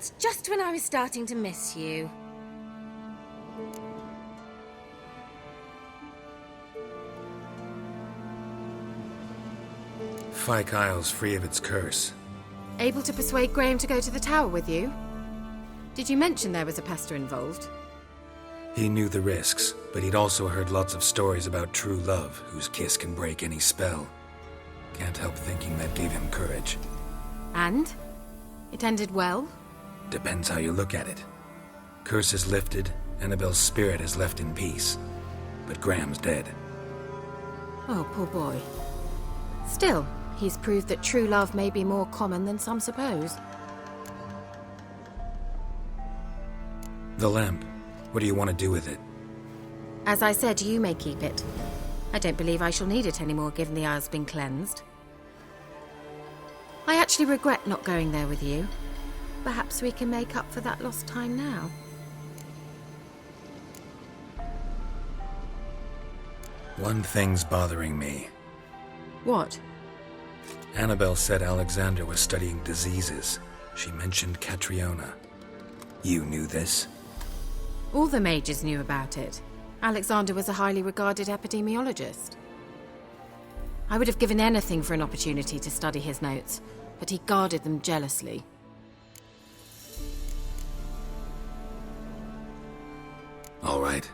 That's just when I was starting to miss you. Fyke Isle's free of its curse. Able to persuade Graham to go to the tower with you? Did you mention there was a pester involved? He knew the risks, but he'd also heard lots of stories about true love, whose kiss can break any spell. Can't help thinking that gave him courage. And? It ended well? Depends how you look at it. Curse is lifted, Annabelle's spirit is left in peace. But Graham's dead. Oh, poor boy. Still, he's proved that true love may be more common than some suppose. The lamp. What do you want to do with it? As I said, you may keep it. I don't believe I shall need it anymore, given the Isle's been cleansed. I actually regret not going there with you. Perhaps we can make up for that lost time now. One thing's bothering me. What? Annabelle said Alexander was studying diseases. She mentioned Catriona. You knew this? All the mages knew about it. Alexander was a highly regarded epidemiologist. I would have given anything for an opportunity to study his notes, but he guarded them jealously. All right.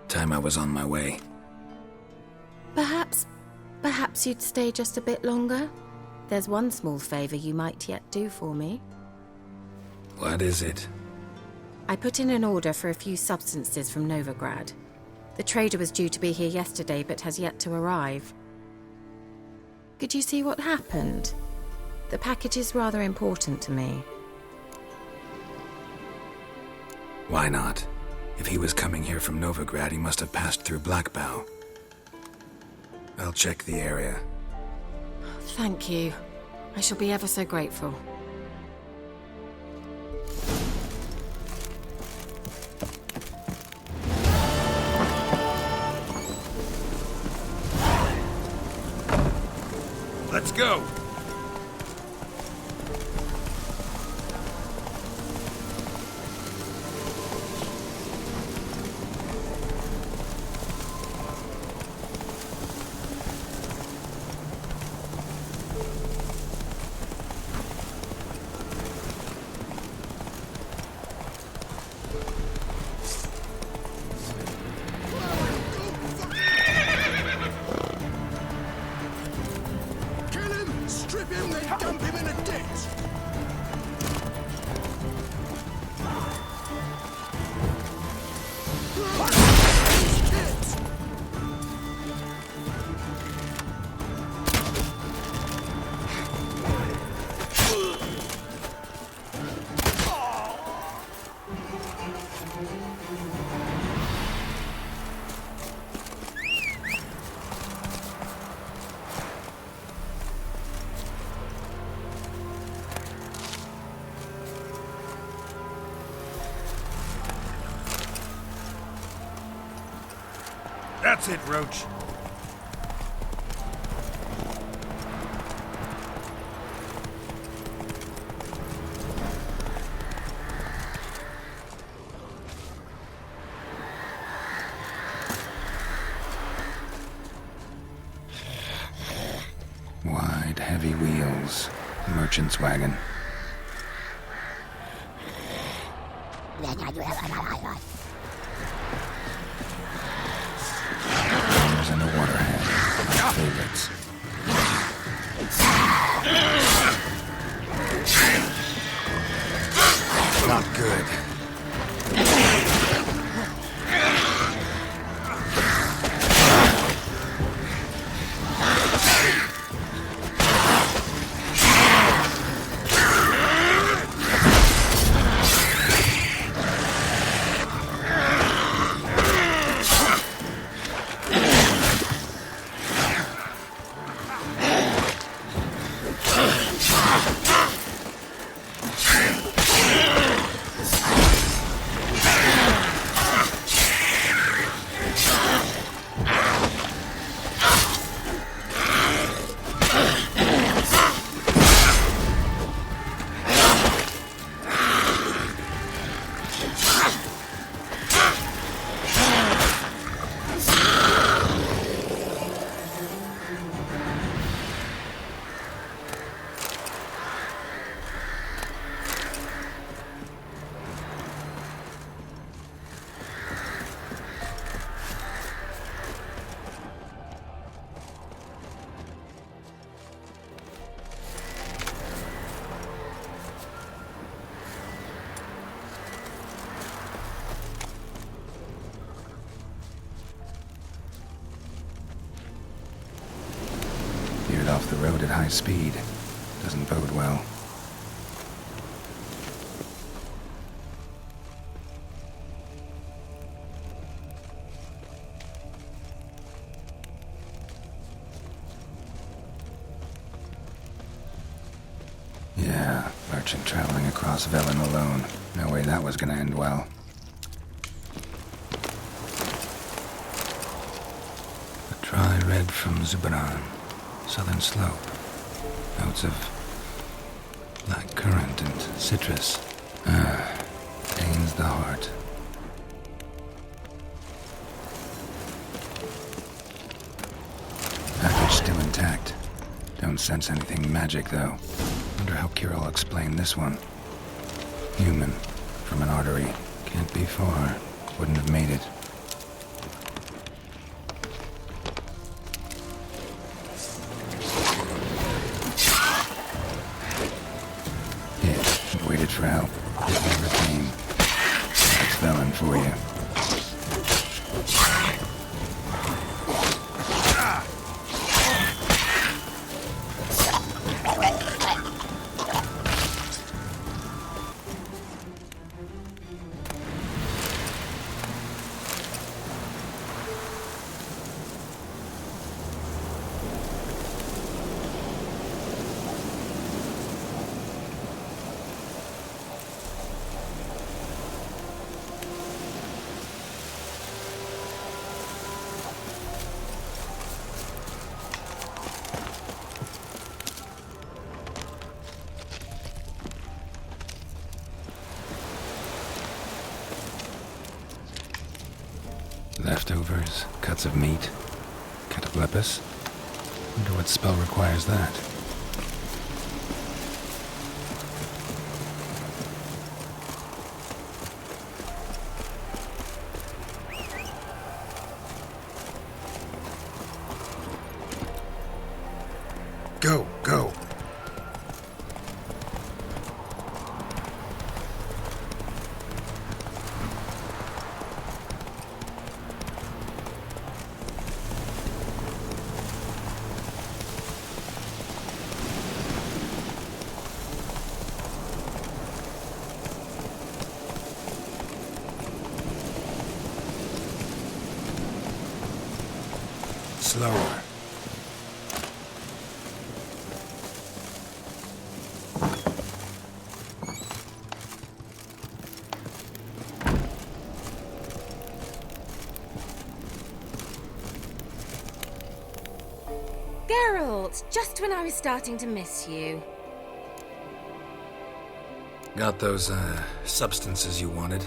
Time I was on my way. Perhaps you'd stay just a bit longer? There's one small favor you might yet do for me. What is it? I put in an order for a few substances from Novigrad. The trader was due to be here yesterday, but has yet to arrive. Could you see what happened? The package is rather important to me. Why not? If he was coming here from Novigrad, he must have passed through Blackbough. I'll check the area. Thank you. I shall be ever so grateful. Let's go! That's it, Roach. Wide, heavy wheels. Merchant's wagon. There's an waterhead. My favorites. Not good. off the road at high speed. Doesn't bode well. Yeah, merchant traveling across Velen alone. No way that was gonna end well. A dry red from Zubaran. Southern slope. Notes of black currant and citrus. Pains the heart. Package still intact. Don't sense anything magic, though. Wonder how Kira will explain this one. Human. From an artery. Can't be far. Wouldn't have made it. Yeah, waited for help. It never came. That's Velen for you. Leftovers, cuts of meat, cataplepis. Wonder what spell requires that. Go, go. Slower. Geralt, just when I was starting to miss you. Got those, substances you wanted?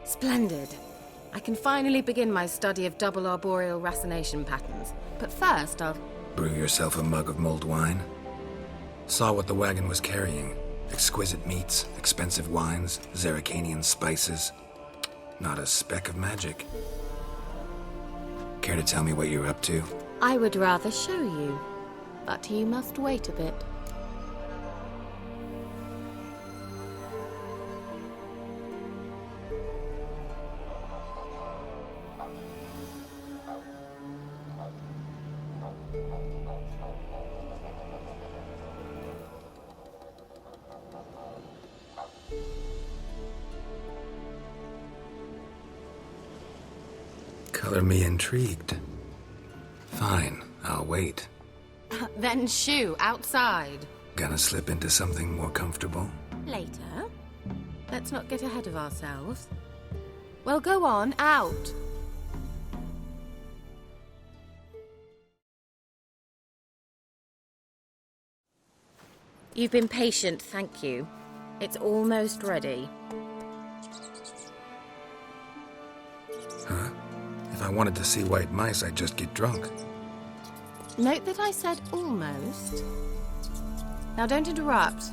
Splendid. I can finally begin my study of double arboreal racination patterns. But first, I'll... Brew yourself a mug of mulled wine? Saw what the wagon was carrying. Exquisite meats, expensive wines, Zerrikanian spices. Not a speck of magic. Care to tell me what you're up to? I would rather show you, but you must wait a bit. Color me intrigued. Fine, I'll wait. Then shoo, outside. Gonna slip into something more comfortable? Later. Let's not get ahead of ourselves. Well, go on, out. You've been patient, thank you. It's almost ready. Huh? If I wanted to see white mice, I'd just get drunk. Note that I said almost. Now don't interrupt.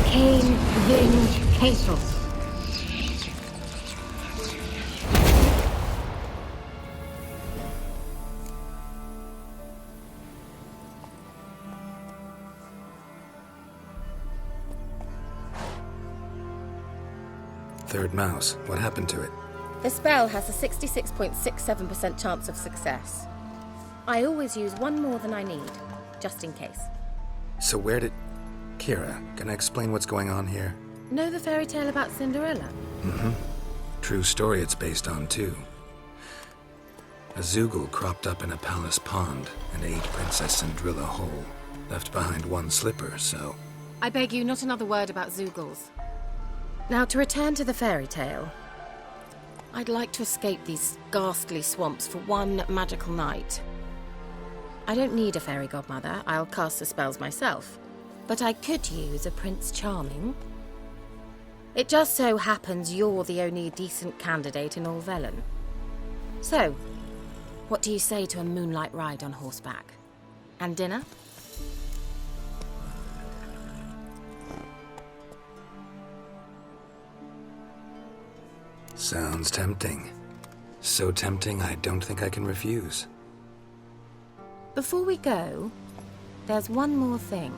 Kane Ving Castle. Third mouse. What happened to it? The spell has a 66.67% chance of success. I always use one more than I need, just in case. So where did... Kira, can I explain what's going on here? Know the fairy tale about Cinderella? Mm-hmm. True story it's based on, too. A Zoogle cropped up in a palace pond and ate Princess Cinderella whole. Left behind one slipper, so... I beg you, not another word about Zoogles. Now, to return to the fairy tale. I'd like to escape these ghastly swamps for one magical night. I don't need a fairy godmother, I'll cast the spells myself. But I could use a Prince Charming. It just so happens you're the only decent candidate in all Velen. So, what do you say to a moonlight ride on horseback? And dinner? Sounds tempting. So tempting, I don't think I can refuse. Before we go, there's one more thing.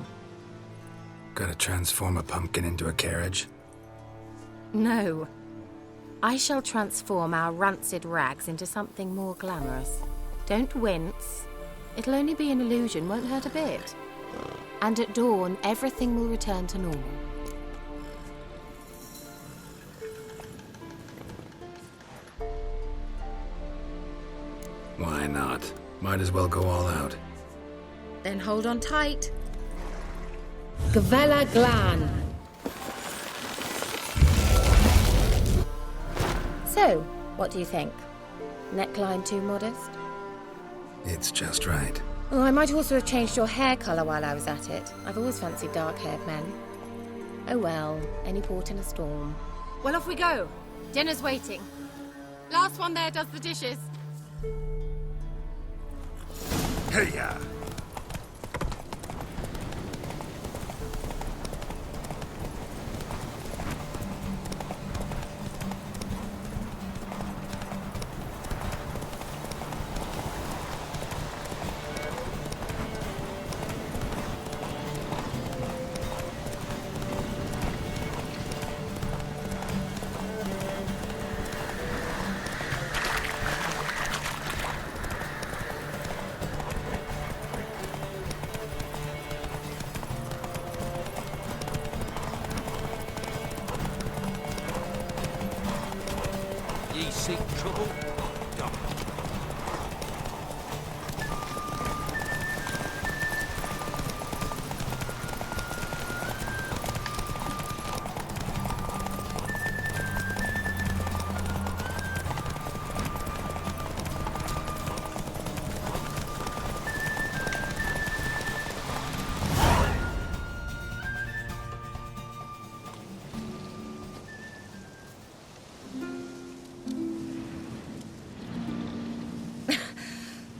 Gotta transform a pumpkin into a carriage? No. I shall transform our rancid rags into something more glamorous. Don't wince. It'll only be an illusion, won't hurt a bit. And at dawn, everything will return to normal. Why not? Might as well go all out. Then hold on tight. Gavella Glan. So, what do you think? Neckline too modest? It's just right. Oh, I might also have changed your hair colour while I was at it. I've always fancied dark-haired men. Oh well, any port in a storm. Well, off we go. Dinner's waiting. Last one there does the dishes. Hey-ya! Ye seek trouble? God.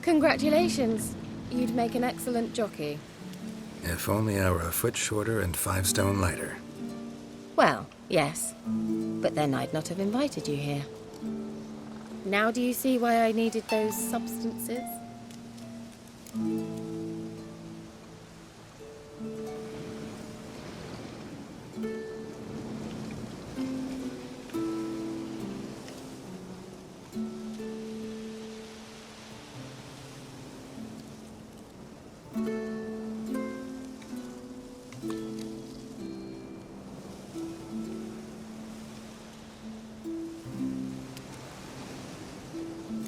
Congratulations. You'd make an excellent jockey. If only I were a foot shorter and 5 stone lighter. Well, yes. But then I'd not have invited you here. Now do you see why I needed those substances?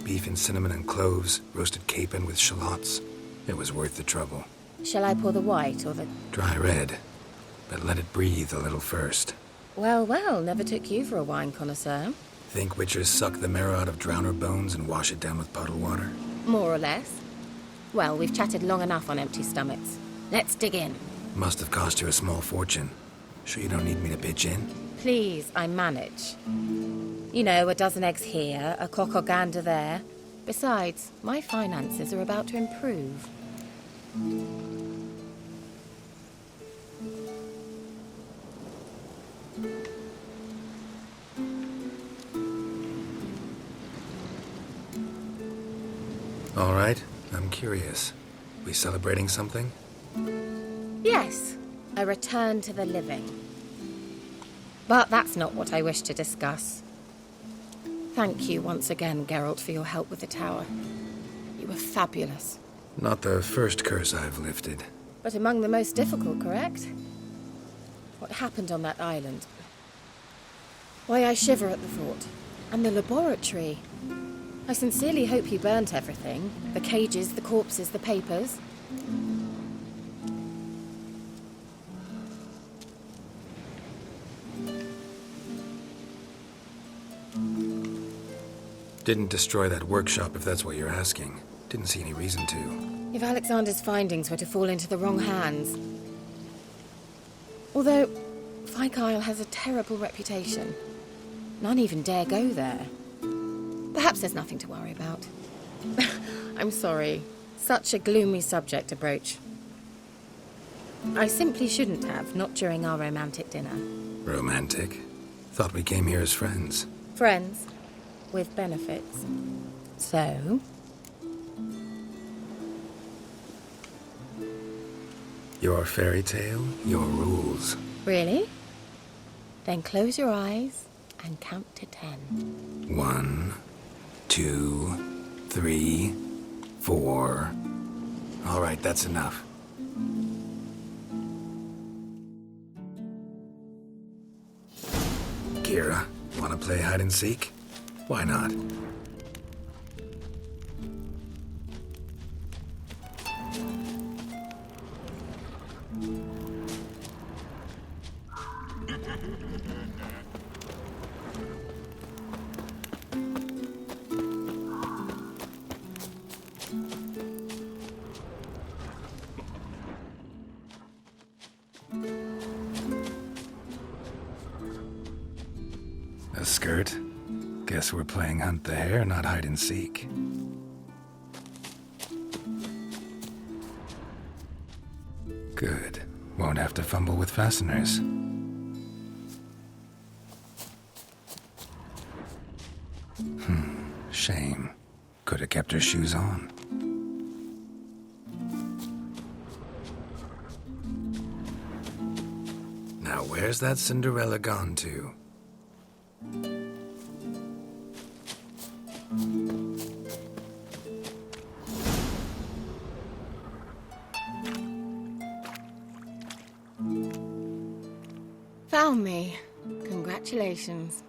Beef and cinnamon and cloves, roasted capon with shallots. It was worth the trouble. Shall I pour the white or the... Dry red, but let it breathe a little first. Well, well, never took you for a wine connoisseur. Think witchers suck the marrow out of drowner bones and wash it down with puddle water? More or less. Well, we've chatted long enough on empty stomachs. Let's dig in. Must have cost you a small fortune. Sure you don't need me to pitch in? Please, I manage. You know, a dozen eggs here, a cock or gander there. Besides, my finances are about to improve. All right, I'm curious. We celebrating something? Yes, a return to the living. But that's not what I wish to discuss. Thank you once again, Geralt, for your help with the tower. You were fabulous. Not the first curse I've lifted. But among the most difficult, correct? What happened on that island? Why I shiver at the thought. And the laboratory. I sincerely hope you burnt everything. The cages, the corpses, the papers. Didn't destroy that workshop, if that's what you're asking. Didn't see any reason to. If Alexander's findings were to fall into the wrong hands. Although, Fyke Isle has a terrible reputation. None even dare go there. Perhaps there's nothing to worry about. I'm sorry. Such a gloomy subject to broach. I simply shouldn't have, not during our romantic dinner. Romantic? Thought we came here as friends. Friends, with benefits. So? Your fairy tale, your rules. Really? Then close your eyes and count to 10. 1, 2, 3, 4. All right, that's enough. Kira, wanna play hide and seek? Why not? A skirt? Guess we're playing hunt the hare, not hide and seek. Good. Won't have to fumble with fasteners. Shame. Could have kept her shoes on. Now where's that Cinderella gone to? Found me. Congratulations.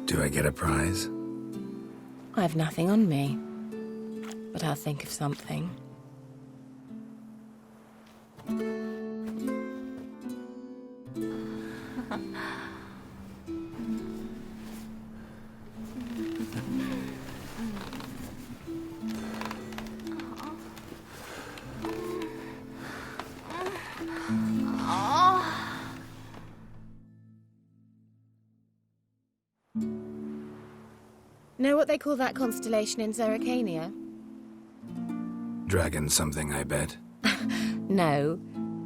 Do I get a prize? I've nothing on me. But I'll think of something. Know what they call that constellation in Zerrikania? Dragon something, I bet. No,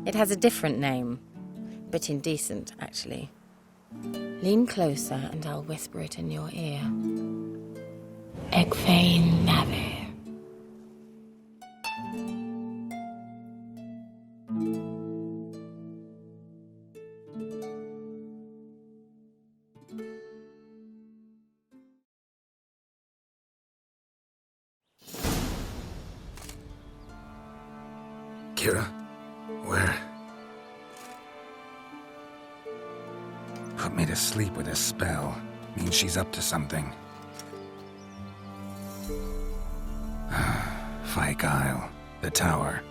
it has a different name. Bit indecent, actually. Lean closer and I'll whisper it in your ear. Egfain Navir. Kira? Where? Put me to sleep with a spell. Means she's up to something. Fyke Isle. The tower.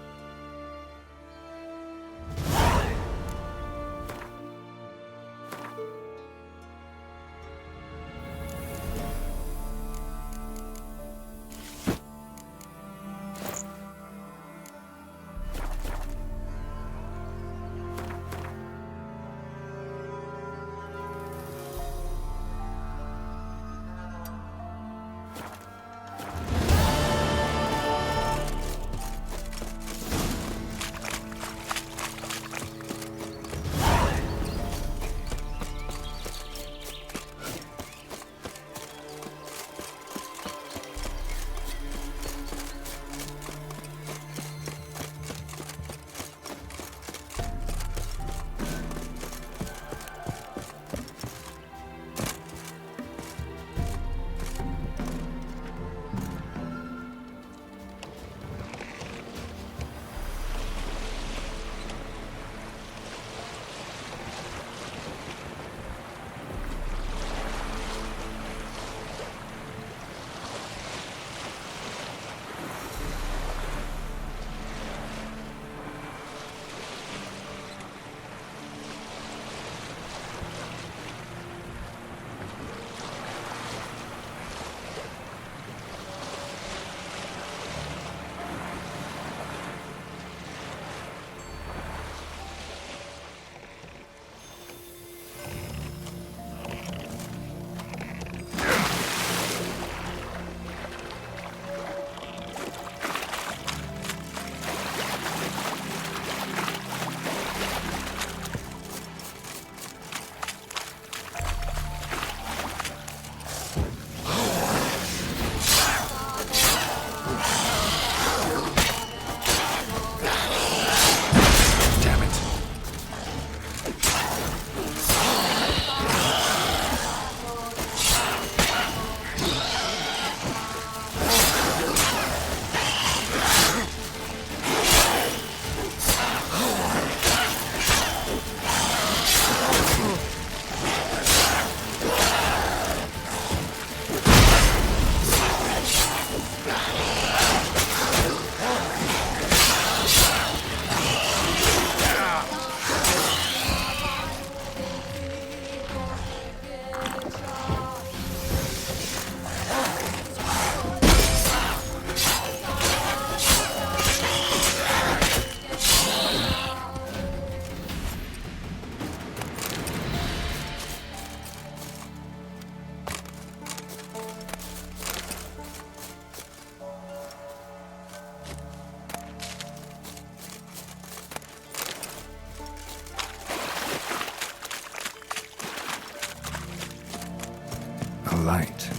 A light.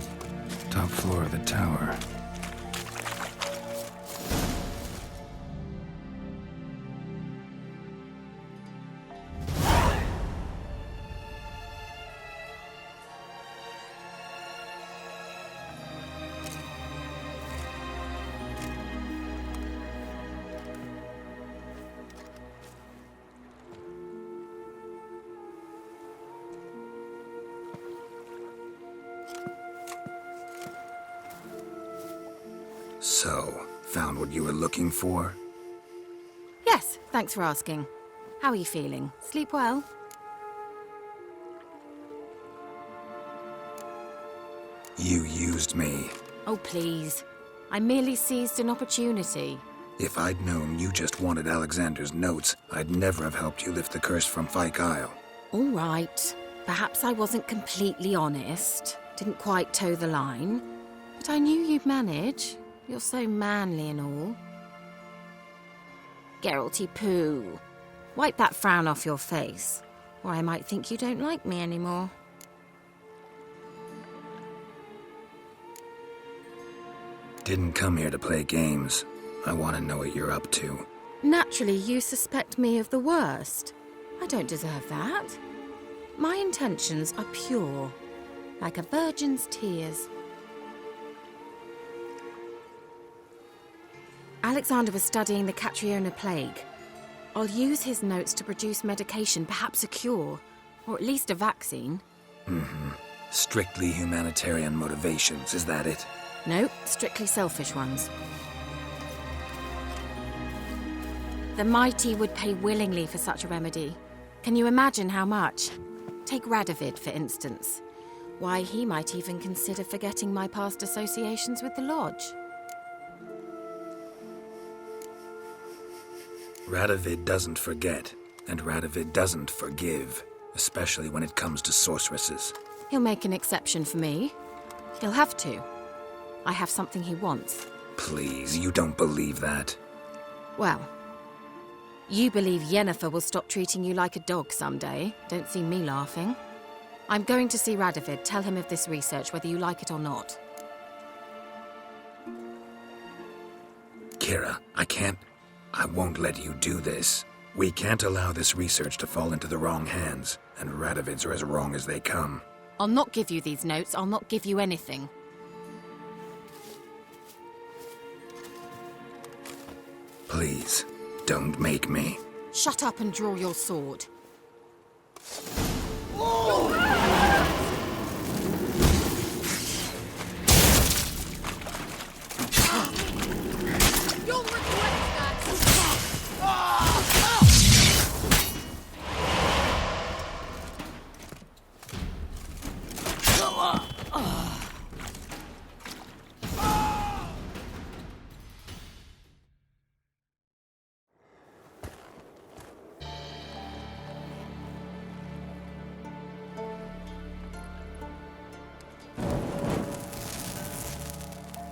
Top floor of the tower. So, found what you were looking for? Yes, thanks for asking. How are you feeling? Sleep well? You used me. Oh, please. I merely seized an opportunity. If I'd known you just wanted Alexander's notes, I'd never have helped you lift the curse from Fyke Isle. All right. Perhaps I wasn't completely honest. Didn't quite toe the line. But I knew you'd manage. You're so manly and all. Geralty poo. Wipe that frown off your face, or I might think you don't like me anymore. Didn't come here to play games. I want to know what you're up to. Naturally, you suspect me of the worst. I don't deserve that. My intentions are pure, like a virgin's tears. Alexander was studying the Catriona plague. I'll use his notes to produce medication, perhaps a cure, or at least a vaccine. Strictly humanitarian motivations, is that it? No, strictly selfish ones. The mighty would pay willingly for such a remedy. Can you imagine how much? Take Radovid, for instance. Why, he might even consider forgetting my past associations with the Lodge. Radovid doesn't forget, and Radovid doesn't forgive, especially when it comes to sorceresses. He'll make an exception for me. He'll have to. I have something he wants. Please, you don't believe that. Well, you believe Yennefer will stop treating you like a dog someday. Don't see me laughing. I'm going to see Radovid, tell him of this research, whether you like it or not. Kira, I won't let you do this. We can't allow this research to fall into the wrong hands, and Radovids are as wrong as they come. I'll not give you these notes. I'll not give you anything. Please, don't make me. Shut up and draw your sword.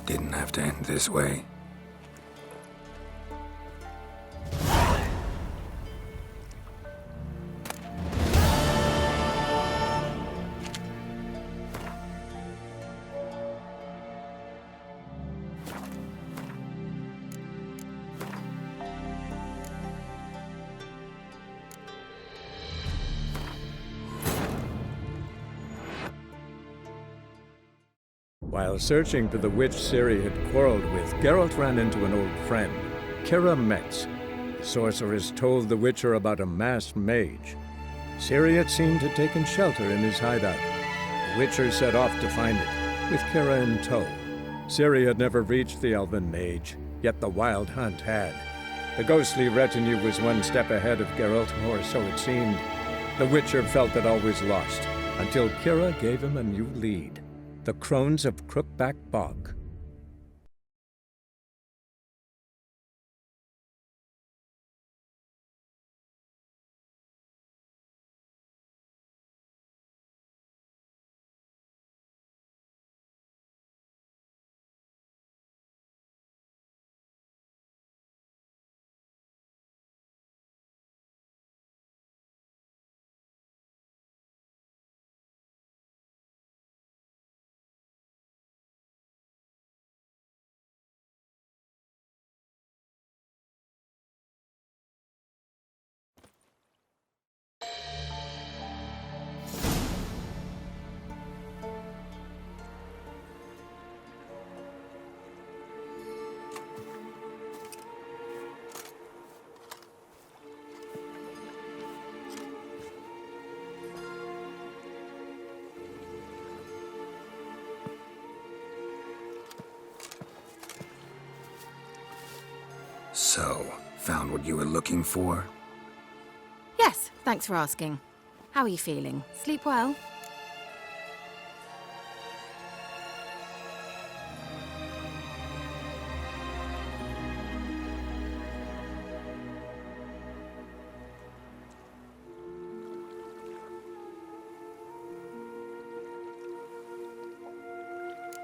Didn't have to end this way. While searching for the witch Ciri had quarreled with, Geralt ran into an old friend, Kira Metz. The sorceress told the Witcher about a masked mage. Ciri had seemed to have taken shelter in his hideout. The Witcher set off to find it, with Kira in tow. Ciri had never reached the elven mage, yet the Wild Hunt had. The ghostly retinue was one step ahead of Geralt, or so it seemed. The Witcher felt that all was lost, until Kira gave him a new lead. The Crones of Crookback Bog. So, found what you were looking for? Yes, thanks for asking. How are you feeling? Sleep well?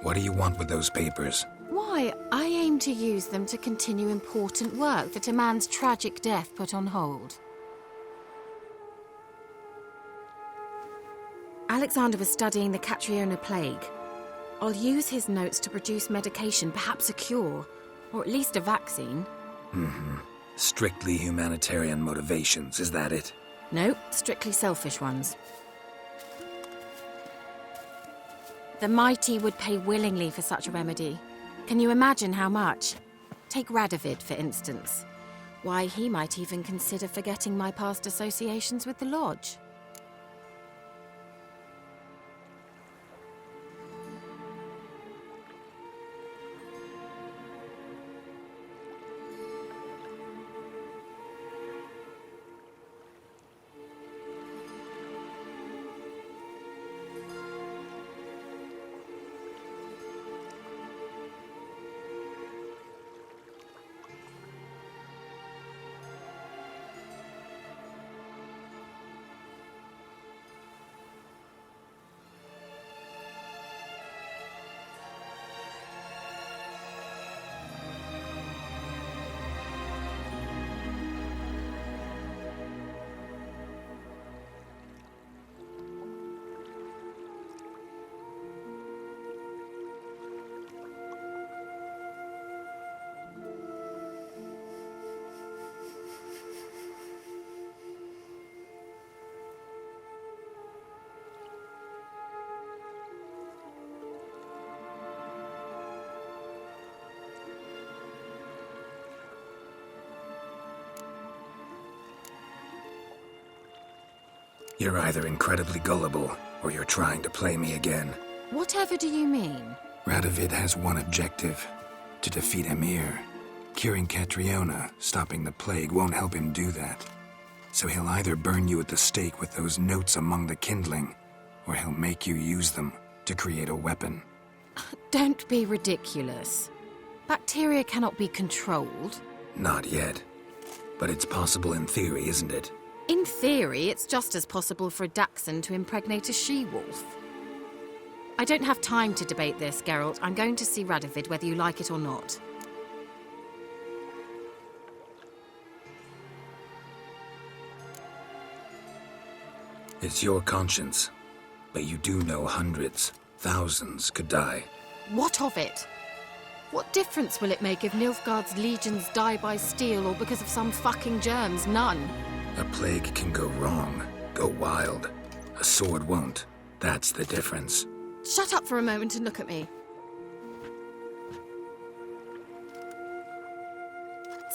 What do you want with those papers? Why, I aim to use them to continue important work that a man's tragic death put on hold. Alexander was studying the Catriona plague. I'll use his notes to produce medication, perhaps a cure, or at least a vaccine. Strictly humanitarian motivations, is that it? No, strictly selfish ones. The mighty would pay willingly for such a remedy. Can you imagine how much? Take Radovid, for instance. Why, he might even consider forgetting my past associations with the Lodge. You're either incredibly gullible, or you're trying to play me again. Whatever do you mean? Radovid has one objective: to defeat Emir. Curing Catriona, stopping the plague, won't help him do that. So he'll either burn you at the stake with those notes among the kindling, or he'll make you use them to create a weapon. Don't be ridiculous. Bacteria cannot be controlled. Not yet. But it's possible in theory, isn't it? In theory, it's just as possible for a Dachshund to impregnate a she-wolf. I don't have time to debate this, Geralt. I'm going to see Radovid whether you like it or not. It's your conscience. But you do know hundreds, thousands could die. What of it? What difference will it make if Nilfgaard's legions die by steel or because of some fucking germs? None. A plague can go wrong, go wild. A sword won't. That's the difference. Shut up for a moment and look at me.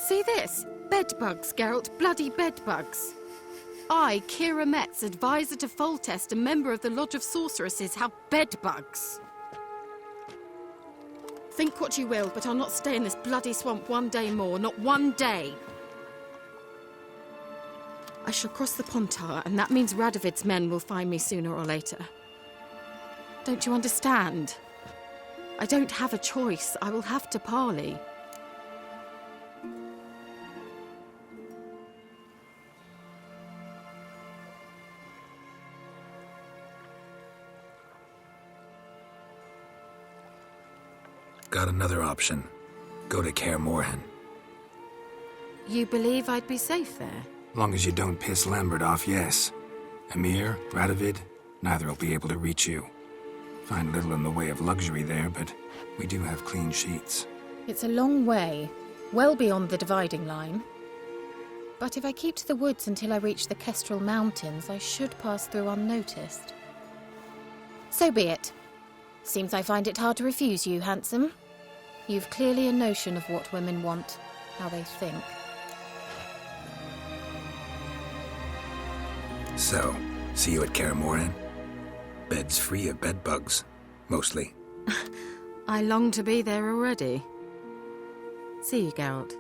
See this? Bedbugs, Geralt. Bloody bedbugs. I, Kira Metz, advisor to Foltest and member of the Lodge of Sorceresses, have bedbugs. Think what you will, but I'll not stay in this bloody swamp one day more. Not one day. I shall cross the Pontar, and that means Radovid's men will find me sooner or later. Don't you understand? I don't have a choice. I will have to parley. Got another option. Go to Kaer Morhen. You believe I'd be safe there? Long as you don't piss Lambert off, yes. Emir, Radovid, neither will be able to reach you. Find little in the way of luxury there, but we do have clean sheets. It's a long way, well beyond the dividing line. But if I keep to the woods until I reach the Kestrel Mountains, I should pass through unnoticed. So be it. Seems I find it hard to refuse you, handsome. You've clearly a notion of what women want, how they think. So, see you at Kaer Morhen? Beds free of bedbugs, mostly. I long to be there already. See you, Geralt.